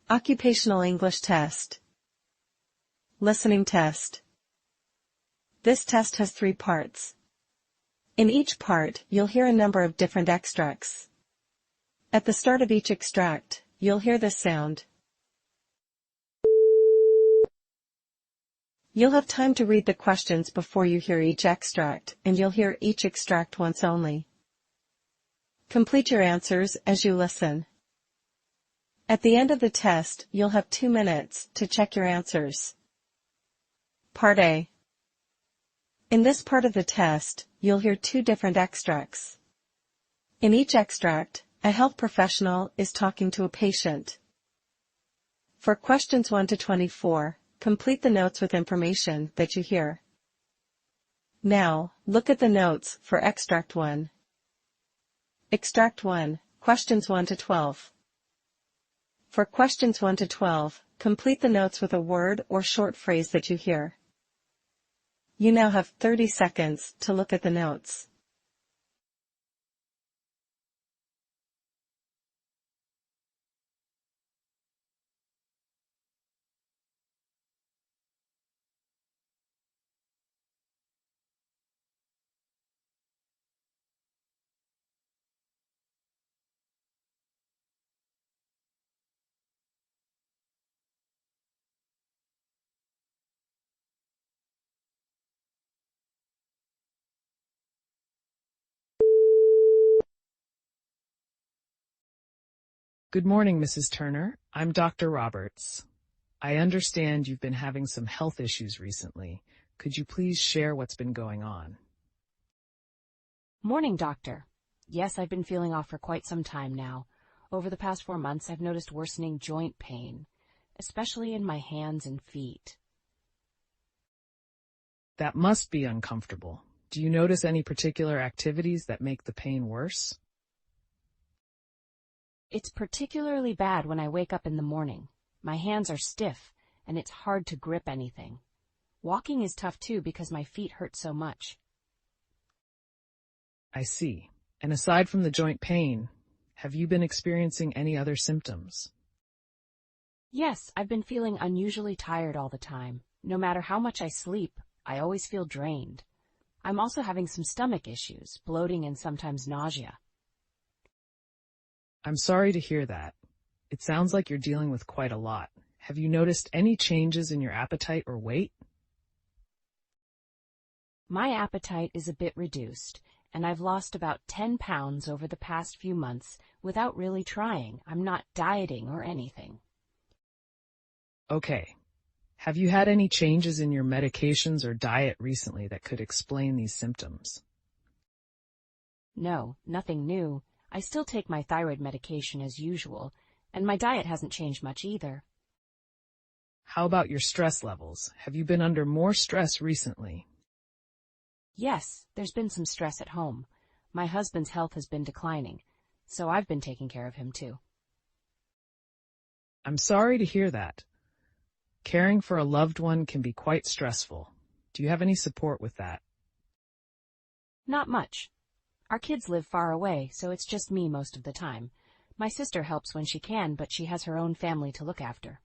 Occupational English Test. Listening Test. This test has 3 parts. In each part, you'll hear a number of different extracts. At the start of each extract, you'll hear this sound. You'll have time to read the questions before you hear each extract, and you'll hear each extract once only. Complete your answers as you listen. At the end of the test, you'll have 2 minutes to check your answers. Part A. In this part of the test, you'll hear 2 different extracts. In each extract, a health professional is talking to a patient. For questions 1 to 24, complete the notes with information that you hear. Now, look at the notes for Extract 1. Extract 1, questions 1 to 12. For questions 1 to 12, complete the notes with a word or short phrase that you hear. You now have 30 seconds to look at the notes. Good morning, Mrs. Turner. I'm Dr. Roberts. I understand you've been having some health issues recently. Could you please share what's been going on? Morning, doctor. Yes, I've been feeling off for quite some time now. Over the past 4 months, I've noticed worsening joint pain, especially in my hands and feet. That must be uncomfortable. Do you notice any particular activities that make the pain worse? It's particularly bad when I wake up in the morning. My hands are stiff, and it's hard to grip anything. Walking is tough too because my feet hurt so much. I see. And aside from the joint pain, have you been experiencing any other symptoms? Yes, I've been feeling unusually tired all the time. No matter how much I sleep, I always feel drained. I'm also having some stomach issues, bloating and sometimes nausea. I'm sorry to hear that. It sounds like you're dealing with quite a lot. Have you noticed any changes in your appetite or weight? My appetite is a bit reduced, and I've lost about 10 pounds over the past few months without really trying. I'm not dieting or anything. Okay. Have you had any changes in your medications or diet recently that could explain these symptoms? No, nothing new. I still take my thyroid medication as usual, and my diet hasn't changed much either. How about your stress levels? Have you been under more stress recently? Yes, there's been some stress at home. My husband's health has been declining, so I've been taking care of him too. I'm sorry to hear that. Caring for a loved one can be quite stressful. Do you have any support with that? Not much. Our kids live far away, so it's just me most of the time. My sister helps when she can, but she has her own family to look after.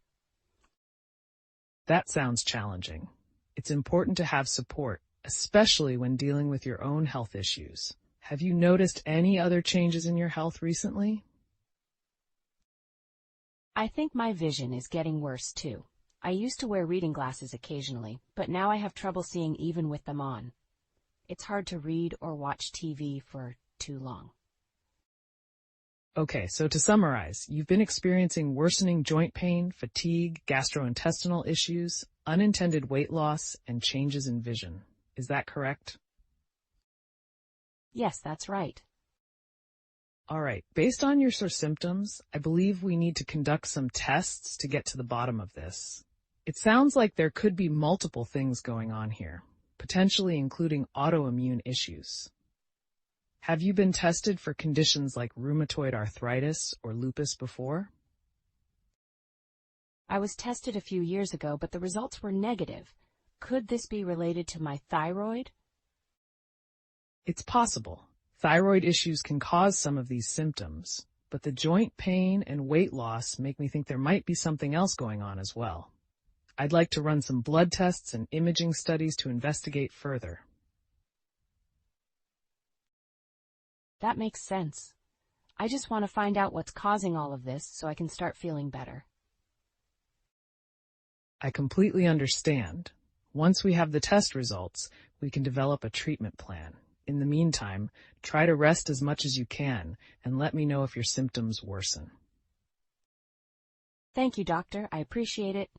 That sounds challenging. It's important to have support, especially when dealing with your own health issues. Have you noticed any other changes in your health recently? I think my vision is getting worse too. I used to wear reading glasses occasionally, but now I have trouble seeing even with them on. It's hard to read or watch TV for too long. Okay, so to summarize, you've been experiencing worsening joint pain, fatigue, gastrointestinal issues, unintended weight loss, and changes in vision. Is that correct? Yes, that's right. All right, based on your symptoms, I believe we need to conduct some tests to get to the bottom of this. It sounds like there could be multiple things going on here, potentially including autoimmune issues. Have you been tested for conditions like rheumatoid arthritis or lupus before? I was tested a few years ago, but the results were negative. Could this be related to my thyroid? It's possible. Thyroid issues can cause some of these symptoms. but the joint pain and weight loss make me think there might be something else going on as well. I'd like to run some blood tests and imaging studies to investigate further. That makes sense. I just want to find out what's causing all of this so I can start feeling better. I completely understand. Once we have the test results, we can develop a treatment plan. In the meantime, try to rest as much as you can and let me know if your symptoms worsen. Thank you, Doctor. I appreciate it.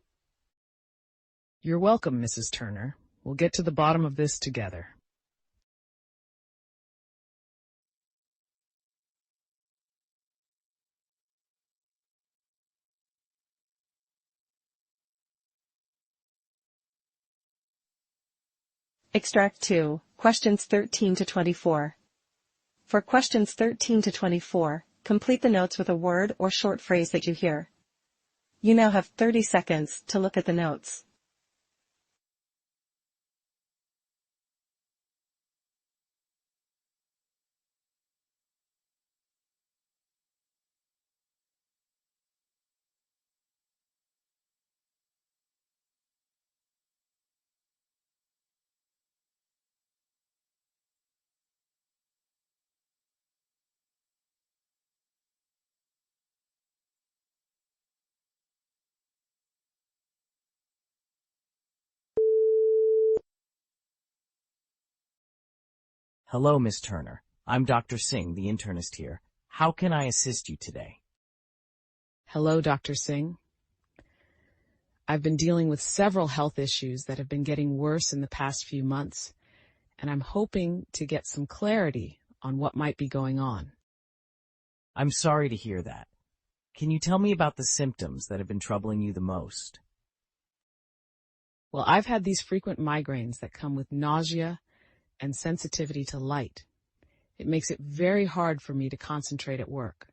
You're welcome, Mrs. Turner. We'll get to the bottom of this together. Extract 2, questions 13 to 24. For questions 13 to 24, complete the notes with a word or short phrase that you hear. You now have 30 seconds to look at the notes. Hello, Miss Turner. I'm Dr. Singh, the internist here. How can I assist you today? Hello, Dr. Singh. I've been dealing with several health issues that have been getting worse in the past few months, and I'm hoping to get some clarity on what might be going on. I'm sorry to hear that. Can you tell me about the symptoms that have been troubling you the most? Well, I've had these frequent migraines that come with nausea and sensitivity to light. It makes it very hard for me to concentrate at work.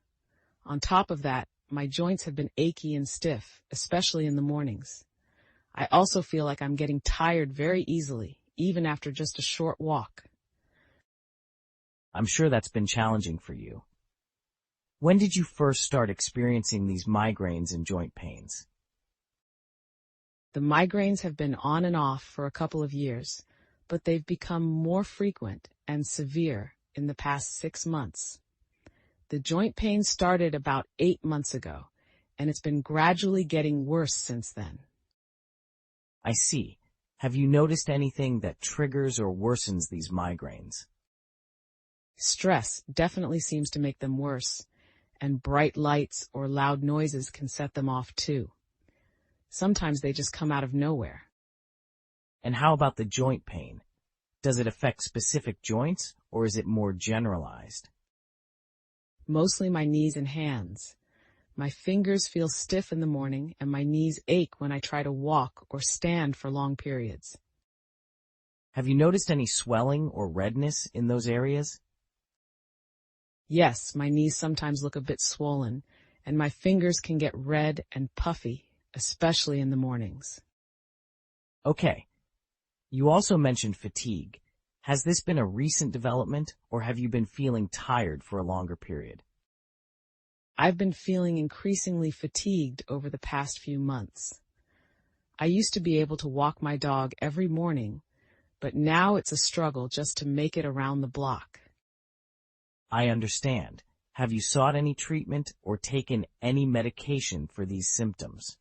On top of that, my joints have been achy and stiff, especially in the mornings. I also feel like I'm getting tired very easily, even after just a short walk. I'm sure that's been challenging for you. When did you first start experiencing these migraines and joint pains? The migraines have been on and off for a couple of years, but they've become more frequent and severe in the past 6 months. The joint pain started about 8 months ago, and it's been gradually getting worse since then. I see. Have you noticed anything that triggers or worsens these migraines? Stress definitely seems to make them worse, and bright lights or loud noises can set them off too. Sometimes they just come out of nowhere. And how about the joint pain? Does it affect specific joints, or is it more generalized? Mostly my knees and hands. My fingers feel stiff in the morning, and my knees ache when I try to walk or stand for long periods. Have you noticed any swelling or redness in those areas? Yes, my knees sometimes look a bit swollen, and my fingers can get red and puffy, especially in the mornings. Okay. You also mentioned fatigue. Has this been a recent development, or have you been feeling tired for a longer period? I've been feeling increasingly fatigued over the past few months. I used to be able to walk my dog every morning, but now it's a struggle just to make it around the block. I understand. Have you sought any treatment or taken any medication for these symptoms?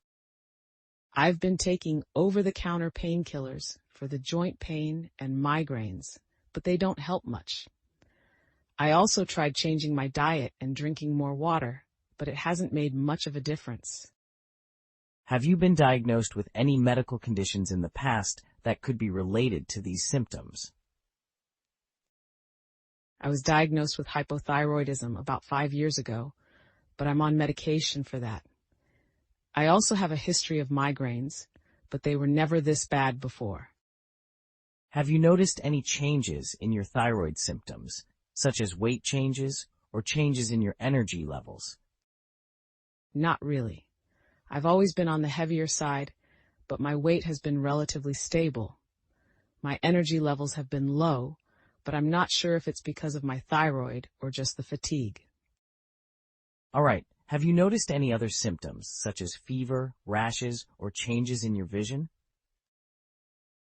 I've been taking over-the-counter painkillers for the joint pain and migraines, but they don't help much. I also tried changing my diet and drinking more water, but it hasn't made much of a difference. Have you been diagnosed with any medical conditions in the past that could be related to these symptoms? I was diagnosed with hypothyroidism about 5 years ago, but I'm on medication for that. I also have a history of migraines, but they were never this bad before. Have you noticed any changes in your thyroid symptoms, such as weight changes or changes in your energy levels? Not really. I've always been on the heavier side, but my weight has been relatively stable. My energy levels have been low, but I'm not sure if it's because of my thyroid or just the fatigue. All right, have you noticed any other symptoms, such as fever, rashes, or changes in your vision?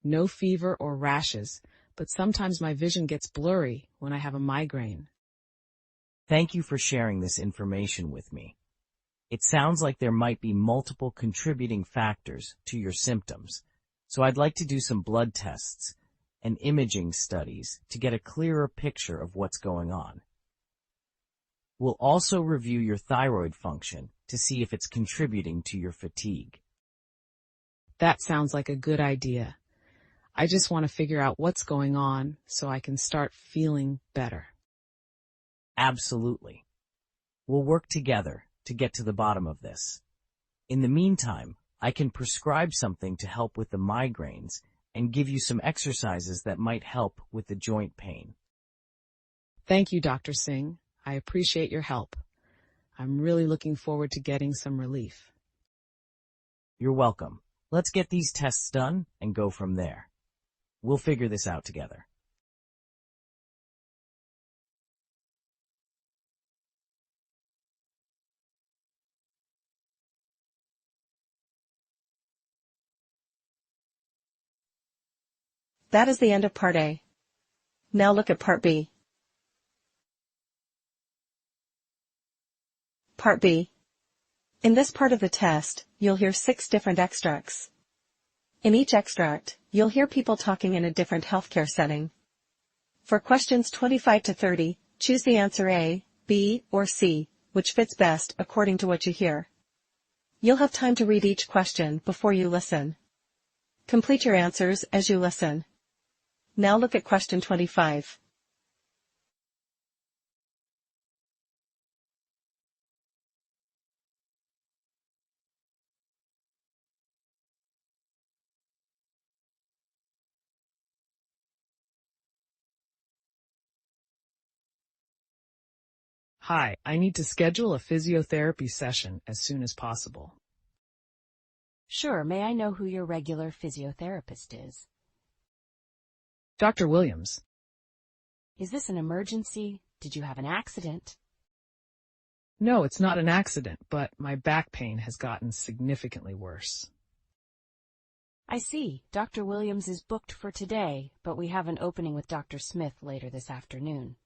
No fever or rashes, but sometimes my vision gets blurry when I have a migraine. Thank you for sharing this information with me. It sounds like there might be multiple contributing factors to your symptoms, so I'd like to do some blood tests and imaging studies to get a clearer picture of what's going on. We'll also review your thyroid function to see if it's contributing to your fatigue. That sounds like a good idea. I just want to figure out what's going on so I can start feeling better. Absolutely. We'll work together to get to the bottom of this. In the meantime, I can prescribe something to help with the migraines and give you some exercises that might help with the joint pain. Thank you, Dr. Singh. I appreciate your help. I'm really looking forward to getting some relief. You're welcome. Let's get these tests done and go from there. We'll figure this out together. That is the end of Part A. Now look at Part B. Part B. In this part of the test, you'll hear 6 different extracts. In each extract, you'll hear people talking in a different healthcare setting. For questions 25 to 30, choose the answer A, B, or C, which fits best according to what you hear. You'll have time to read each question before you listen. Complete your answers as you listen. Now look at question 25. Hi, I need to schedule a physiotherapy session as soon as possible. Sure, may I know who your regular physiotherapist is? Dr. Williams. Is this an emergency? Did you have an accident? No, it's not an accident, but my back pain has gotten significantly worse. I see. Dr. Williams is booked for today, but we have an opening with Dr. Smith later this afternoon.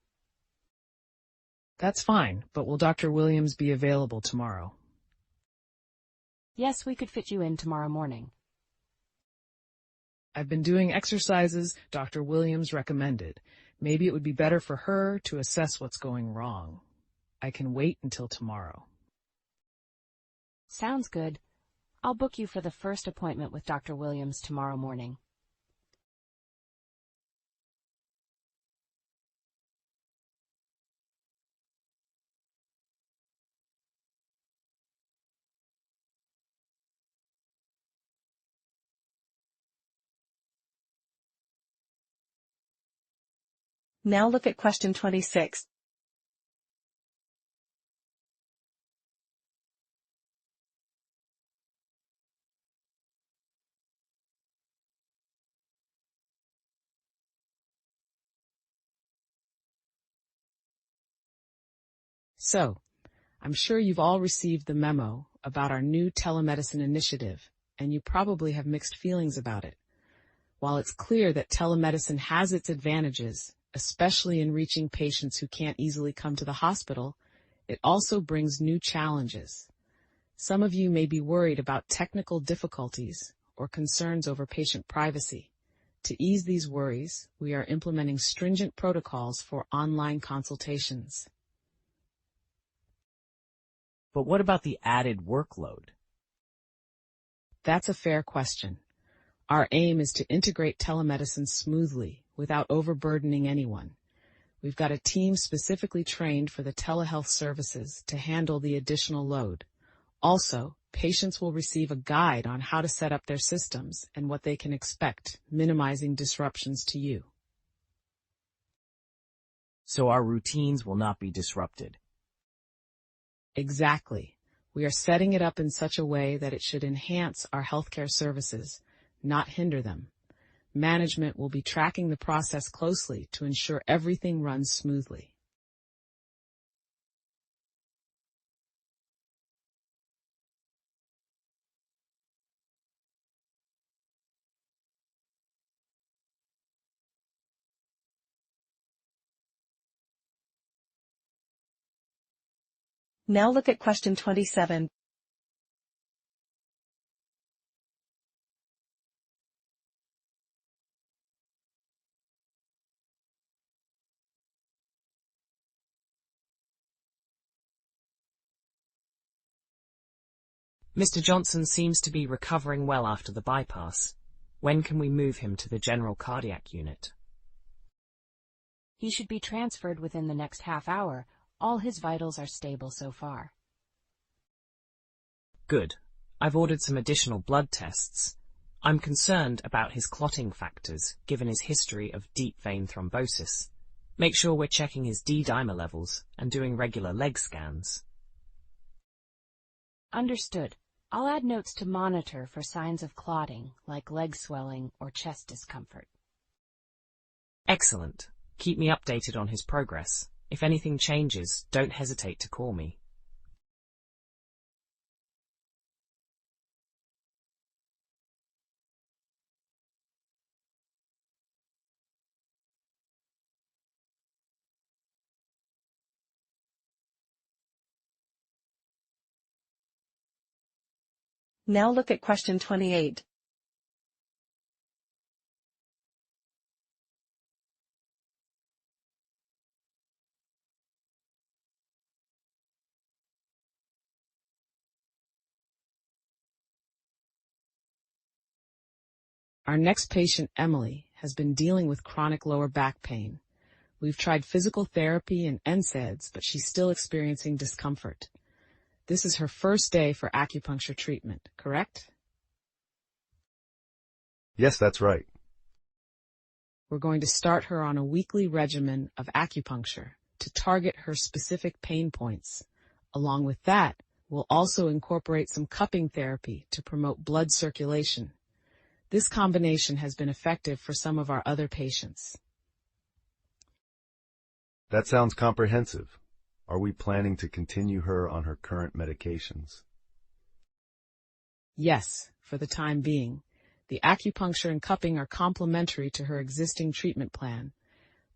That's fine, but will Dr. Williams be available tomorrow? Yes, we could fit you in tomorrow morning. I've been doing exercises Dr. Williams recommended. Maybe it would be better for her to assess what's going wrong. I can wait until tomorrow. Sounds good. I'll book you for the first appointment with Dr. Williams tomorrow morning. Now look at question 26. So, I'm sure you've all received the memo about our new telemedicine initiative, and you probably have mixed feelings about it. While it's clear that telemedicine has its advantages, especially in reaching patients who can't easily come to the hospital, it also brings new challenges. Some of you may be worried about technical difficulties or concerns over patient privacy. To ease these worries, we are implementing stringent protocols for online consultations. But what about the added workload? That's a fair question. Our aim is to integrate telemedicine smoothly without overburdening anyone. We've got a team specifically trained for the telehealth services to handle the additional load. Also, patients will receive a guide on how to set up their systems and what they can expect, minimizing disruptions to you. So our routines will not be disrupted. Exactly. We are setting it up in such a way that it should enhance our healthcare services, not hinder them. Management will be tracking the process closely to ensure everything runs smoothly. Now look at question 27. Mr. Johnson seems to be recovering well after the bypass. When can we move him to the general cardiac unit? He should be transferred within the next half hour. All his vitals are stable so far. Good. I've ordered some additional blood tests. I'm concerned about his clotting factors, given his history of deep vein thrombosis. Make sure we're checking his D-dimer levels and doing regular leg scans. Understood. I'll add notes to monitor for signs of clotting, like leg swelling or chest discomfort. Excellent. Keep me updated on his progress. If anything changes, don't hesitate to call me. Now look at question 28. Our next patient, Emily, has been dealing with chronic lower back pain. We've tried physical therapy and NSAIDs, but she's still experiencing discomfort. This is her first day for acupuncture treatment, correct? Yes, that's right. We're going to start her on a weekly regimen of acupuncture to target her specific pain points. Along with that, we'll also incorporate some cupping therapy to promote blood circulation. This combination has been effective for some of our other patients. That sounds comprehensive. Are we planning to continue her on her current medications? Yes, for the time being. The acupuncture and cupping are complementary to her existing treatment plan,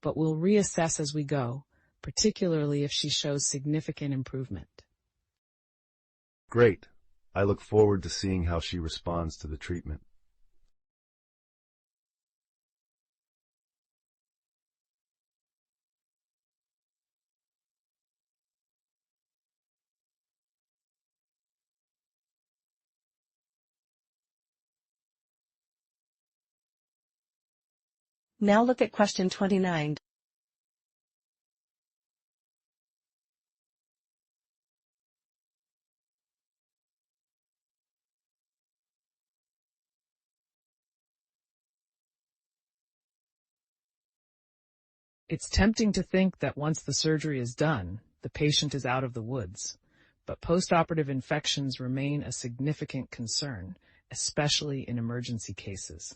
but we'll reassess as we go, particularly if she shows significant improvement. Great. I look forward to seeing how she responds to the treatment. Now look at question 29. It's tempting to think that once the surgery is done, the patient is out of the woods, but postoperative infections remain a significant concern, especially in emergency cases.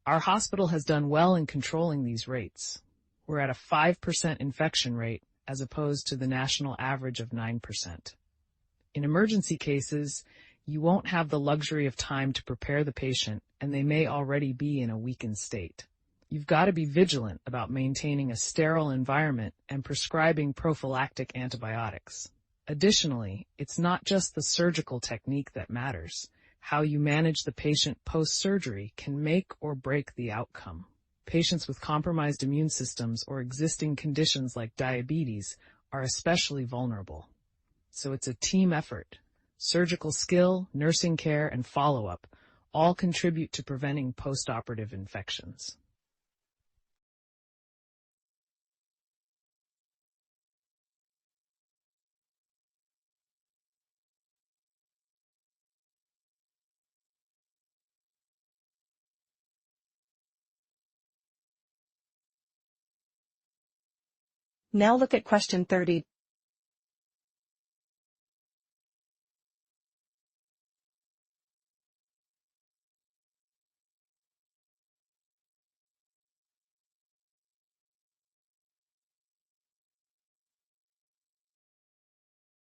Our hospital has done well in controlling these rates. We're at a 5% infection rate as opposed to the national average of 9%. In emergency cases, you won't have the luxury of time to prepare the patient, and they may already be in a weakened state. You've got to be vigilant about maintaining a sterile environment and prescribing prophylactic antibiotics. Additionally, it's not just the surgical technique that matters. How you manage the patient post-surgery can make or break the outcome. Patients with compromised immune systems or existing conditions like diabetes are especially vulnerable. So it's a team effort. Surgical skill, nursing care, and follow-up all contribute to preventing postoperative infections. Now look at question 30.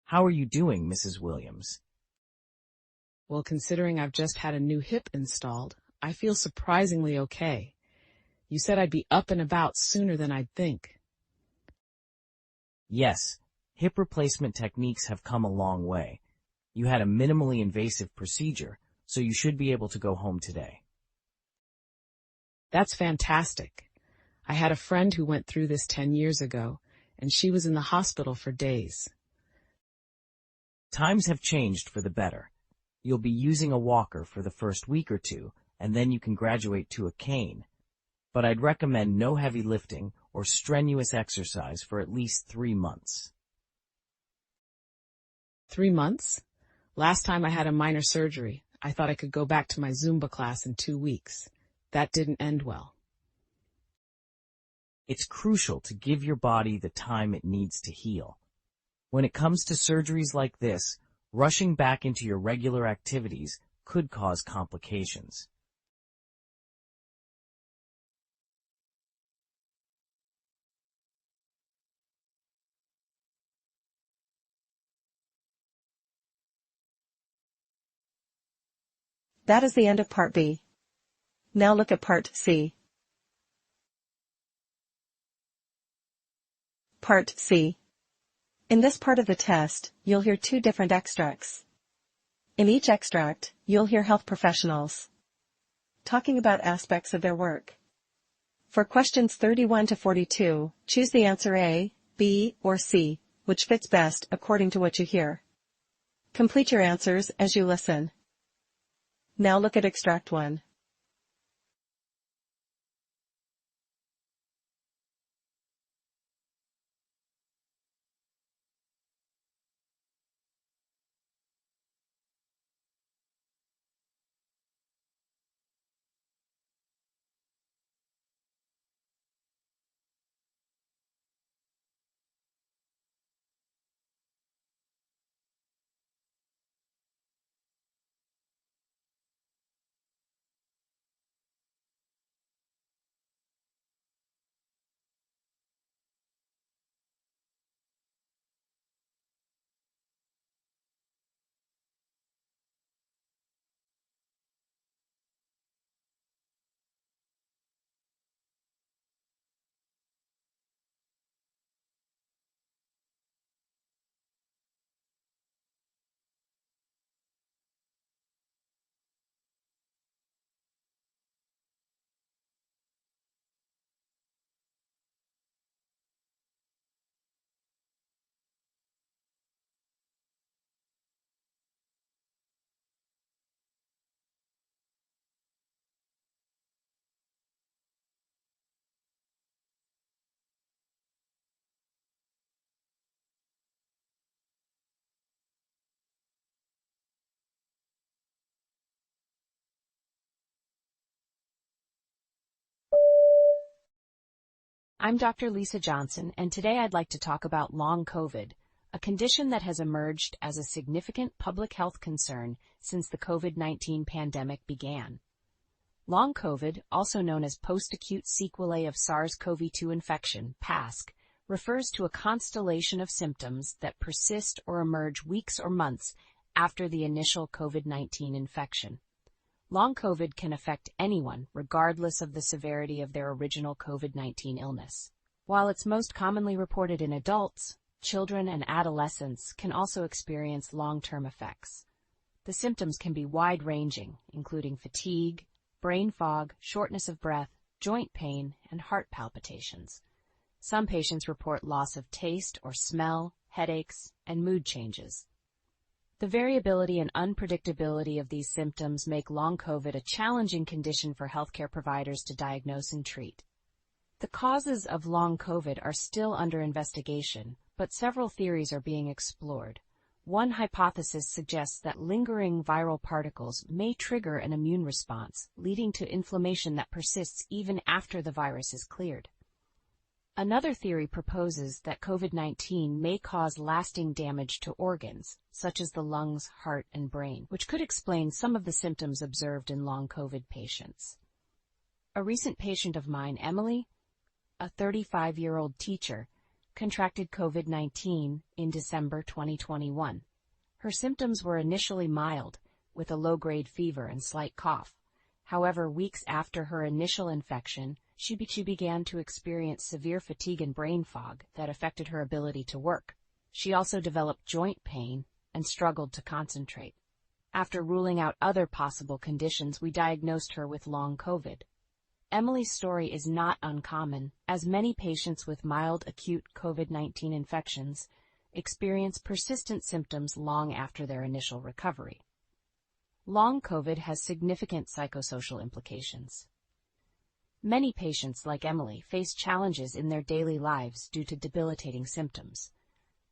How are you doing, Mrs. Williams? Well, considering I've just had a new hip installed, I feel surprisingly okay. You said I'd be up and about sooner than I'd think. Yes, hip replacement techniques have come a long way. You had a minimally invasive procedure, so you should be able to go home today. That's fantastic. I had a friend who went through this 10 years ago, and she was in the hospital for days. Times have changed for the better. You'll be using a walker for the first week or two, and then you can graduate to a cane. But I'd recommend no heavy lifting or strenuous exercise for at least 3 months. 3 months? Last time I had a minor surgery, I thought I could go back to my Zumba class in 2 weeks. That didn't end well. It's crucial to give your body the time it needs to heal. When it comes to surgeries like this, rushing back into your regular activities could cause complications. That is the end of Part B. Now look at Part C. Part C. In this part of the test, you'll hear 2 different extracts. In each extract, you'll hear health professionals talking about aspects of their work. For questions 31 to 42, choose the answer A, B, or C, which fits best according to what you hear. Complete your answers as you listen. Now look at Extract 1. I'm Dr. Lisa Johnson, and today I'd like to talk about long COVID, a condition that has emerged as a significant public health concern since the COVID-19 pandemic began. Long COVID, also known as post-acute sequelae of SARS-CoV-2 infection, PASC, refers to a constellation of symptoms that persist or emerge weeks or months after the initial COVID-19 infection. Long COVID can affect anyone, regardless of the severity of their original COVID-19 illness. While it's most commonly reported in adults, children and adolescents can also experience long-term effects. The symptoms can be wide-ranging, including fatigue, brain fog, shortness of breath, joint pain, and heart palpitations. Some patients report loss of taste or smell, headaches, and mood changes. The variability and unpredictability of these symptoms make long COVID a challenging condition for healthcare providers to diagnose and treat. The causes of long COVID are still under investigation, but several theories are being explored. One hypothesis suggests that lingering viral particles may trigger an immune response, leading to inflammation that persists even after the virus is cleared. Another theory proposes that COVID-19 may cause lasting damage to organs, such as the lungs, heart, and brain, which could explain some of the symptoms observed in long COVID patients. A recent patient of mine, Emily, a 35-year-old teacher, contracted COVID-19 in December 2021. Her symptoms were initially mild, with a low-grade fever and slight cough. However, weeks after her initial infection, she began to experience severe fatigue and brain fog that affected her ability to work. She also developed joint pain and struggled to concentrate. After ruling out other possible conditions, we diagnosed her with long COVID. Emily's story is not uncommon, as many patients with mild acute COVID-19 infections experience persistent symptoms long after their initial recovery. Long COVID has significant psychosocial implications. Many patients, like Emily, face challenges in their daily lives due to debilitating symptoms.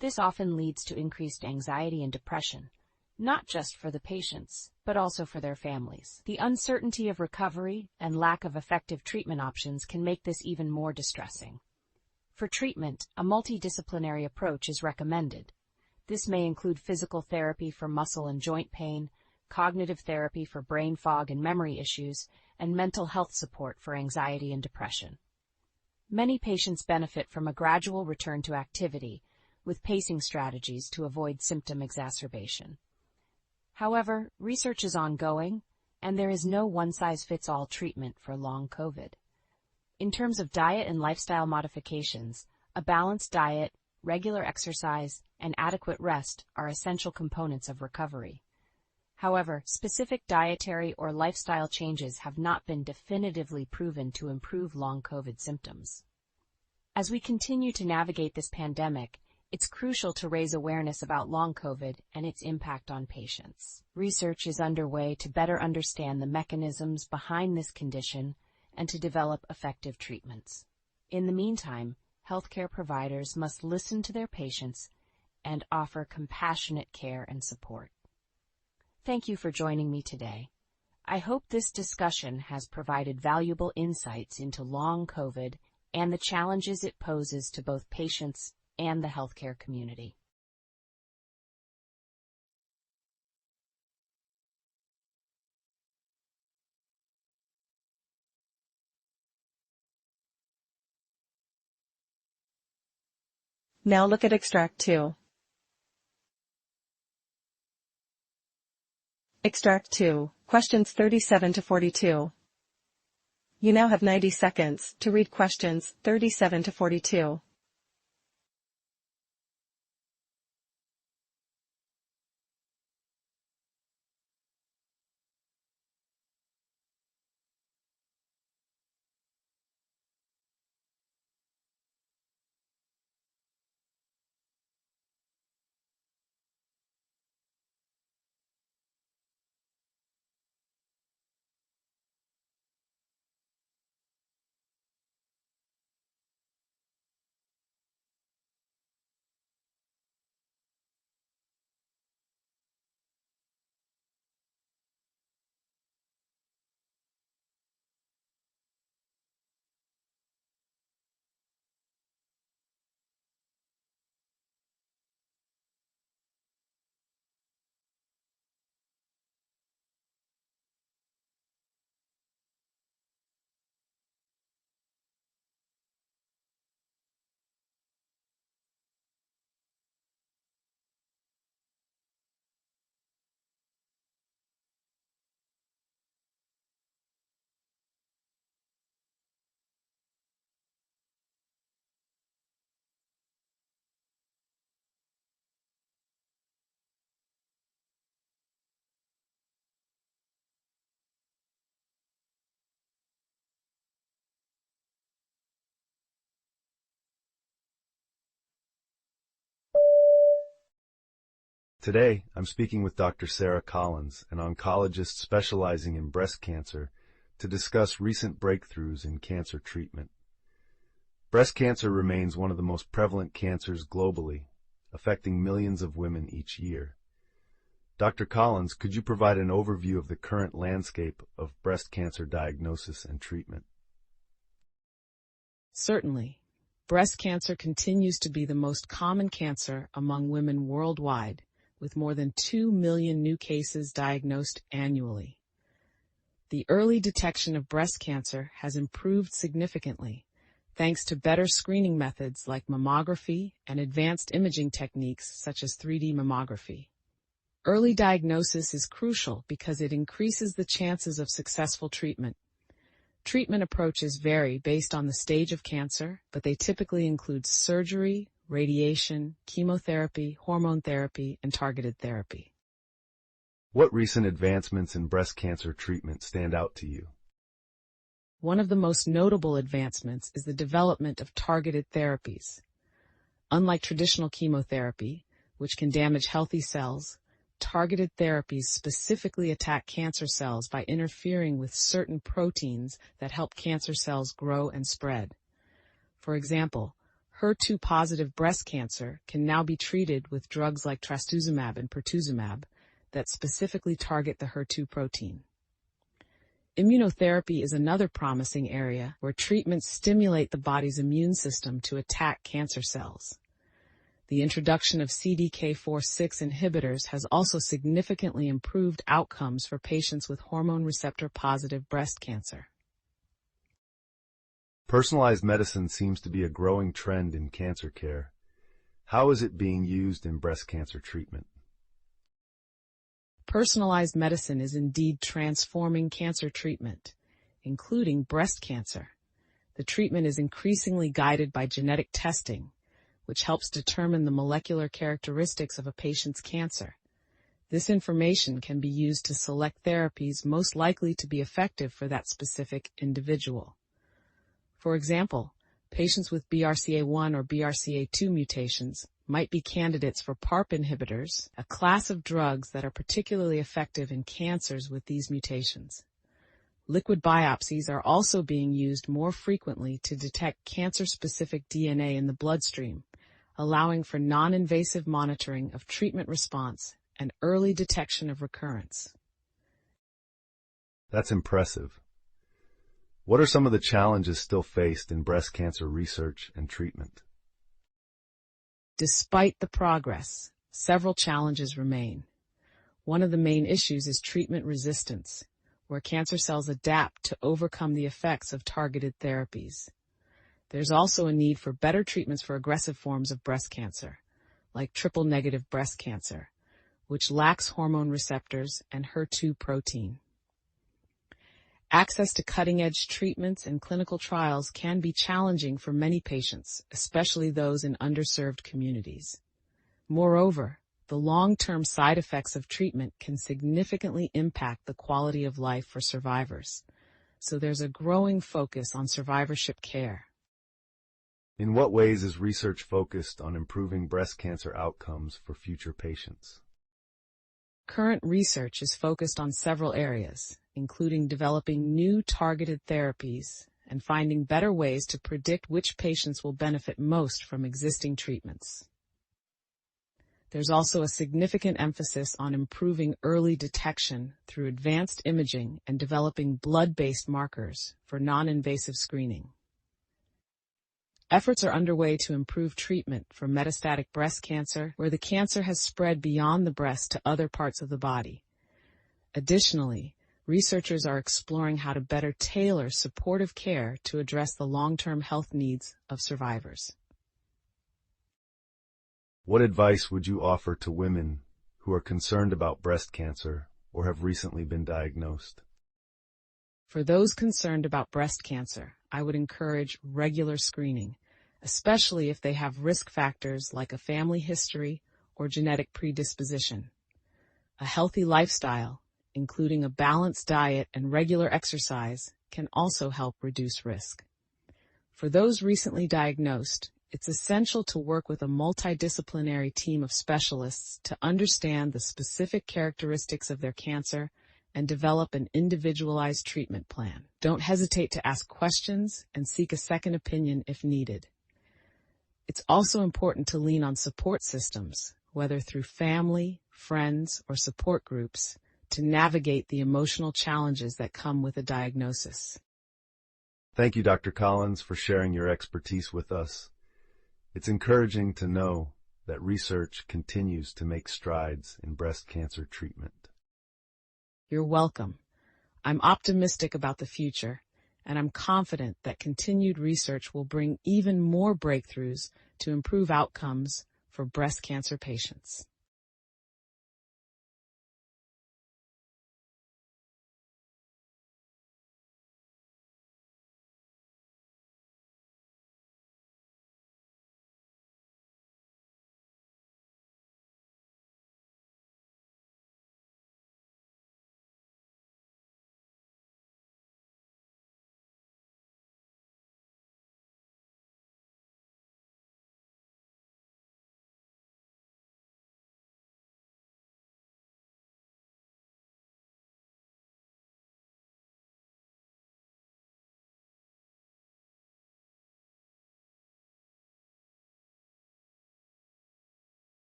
This often leads to increased anxiety and depression, not just for the patients, but also for their families. The uncertainty of recovery and lack of effective treatment options can make this even more distressing. For treatment, a multidisciplinary approach is recommended. This may include physical therapy for muscle and joint pain, cognitive therapy for brain fog and memory issues, and mental health support for anxiety and depression. Many patients benefit from a gradual return to activity, with pacing strategies to avoid symptom exacerbation. However, research is ongoing, and there is no one-size-fits-all treatment for long COVID. In terms of diet and lifestyle modifications, a balanced diet, regular exercise, and adequate rest are essential components of recovery. However, specific dietary or lifestyle changes have not been definitively proven to improve long COVID symptoms. As we continue to navigate this pandemic, it's crucial to raise awareness about long COVID and its impact on patients. Research is underway to better understand the mechanisms behind this condition and to develop effective treatments. In the meantime, healthcare providers must listen to their patients and offer compassionate care and support. Thank you for joining me today. I hope this discussion has provided valuable insights into long COVID and the challenges it poses to both patients and the healthcare community. Now look at Extract 2. Extract 2, questions 37 to 42. You now have 90 seconds to read questions 37 to 42. Today, I'm speaking with Dr. Sarah Collins, an oncologist specializing in breast cancer, to discuss recent breakthroughs in cancer treatment. Breast cancer remains one of the most prevalent cancers globally, affecting millions of women each year. Dr. Collins, could you provide an overview of the current landscape of breast cancer diagnosis and treatment? Certainly. Breast cancer continues to be the most common cancer among women worldwide, with more than 2 million new cases diagnosed annually. The early detection of breast cancer has improved significantly, thanks to better screening methods like mammography and advanced imaging techniques such as 3D mammography. Early diagnosis is crucial because it increases the chances of successful treatment. Treatment approaches vary based on the stage of cancer, but they typically include surgery, radiation, chemotherapy, hormone therapy, and targeted therapy. What recent advancements in breast cancer treatment stand out to you? One of the most notable advancements is the development of targeted therapies. Unlike traditional chemotherapy, which can damage healthy cells, targeted therapies specifically attack cancer cells by interfering with certain proteins that help cancer cells grow and spread. For example, HER2-positive breast cancer can now be treated with drugs like trastuzumab and pertuzumab that specifically target the HER2 protein. Immunotherapy is another promising area where treatments stimulate the body's immune system to attack cancer cells. The introduction of CDK4/6 inhibitors has also significantly improved outcomes for patients with hormone receptor-positive breast cancer. Personalized medicine seems to be a growing trend in cancer care. How is it being used in breast cancer treatment? Personalized medicine is indeed transforming cancer treatment, including breast cancer. The treatment is increasingly guided by genetic testing, which helps determine the molecular characteristics of a patient's cancer. This information can be used to select therapies most likely to be effective for that specific individual. For example, patients with BRCA1 or BRCA2 mutations might be candidates for PARP inhibitors, a class of drugs that are particularly effective in cancers with these mutations. Liquid biopsies are also being used more frequently to detect cancer-specific DNA in the bloodstream, allowing for non-invasive monitoring of treatment response and early detection of recurrence. That's impressive. What are some of the challenges still faced in breast cancer research and treatment? Despite the progress, several challenges remain. One of the main issues is treatment resistance, where cancer cells adapt to overcome the effects of targeted therapies. There's also a need for better treatments for aggressive forms of breast cancer, like triple-negative breast cancer, which lacks hormone receptors and HER2 protein. Access to cutting-edge treatments and clinical trials can be challenging for many patients, especially those in underserved communities. Moreover, the long-term side effects of treatment can significantly impact the quality of life for survivors, so there's a growing focus on survivorship care. In what ways is research focused on improving breast cancer outcomes for future patients? Current research is focused on several areas, including developing new targeted therapies and finding better ways to predict which patients will benefit most from existing treatments. There's also a significant emphasis on improving early detection through advanced imaging and developing blood-based markers for non-invasive screening. Efforts are underway to improve treatment for metastatic breast cancer, where the cancer has spread beyond the breast to other parts of the body. Additionally, researchers are exploring how to better tailor supportive care to address the long-term health needs of survivors. What advice would you offer to women who are concerned about breast cancer or have recently been diagnosed? For those concerned about breast cancer, I would encourage regular screening, especially if they have risk factors like a family history or genetic predisposition. A healthy lifestyle, including a balanced diet and regular exercise, can also help reduce risk. For those recently diagnosed, it's essential to work with a multidisciplinary team of specialists to understand the specific characteristics of their cancer and develop an individualized treatment plan. Don't hesitate to ask questions and seek a second opinion if needed. It's also important to lean on support systems, whether through family, friends, or support groups, to navigate the emotional challenges that come with a diagnosis. Thank you, Dr. Collins, for sharing your expertise with us. It's encouraging to know that research continues to make strides in breast cancer treatment. You're welcome. I'm optimistic about the future, and I'm confident that continued research will bring even more breakthroughs to improve outcomes for breast cancer patients.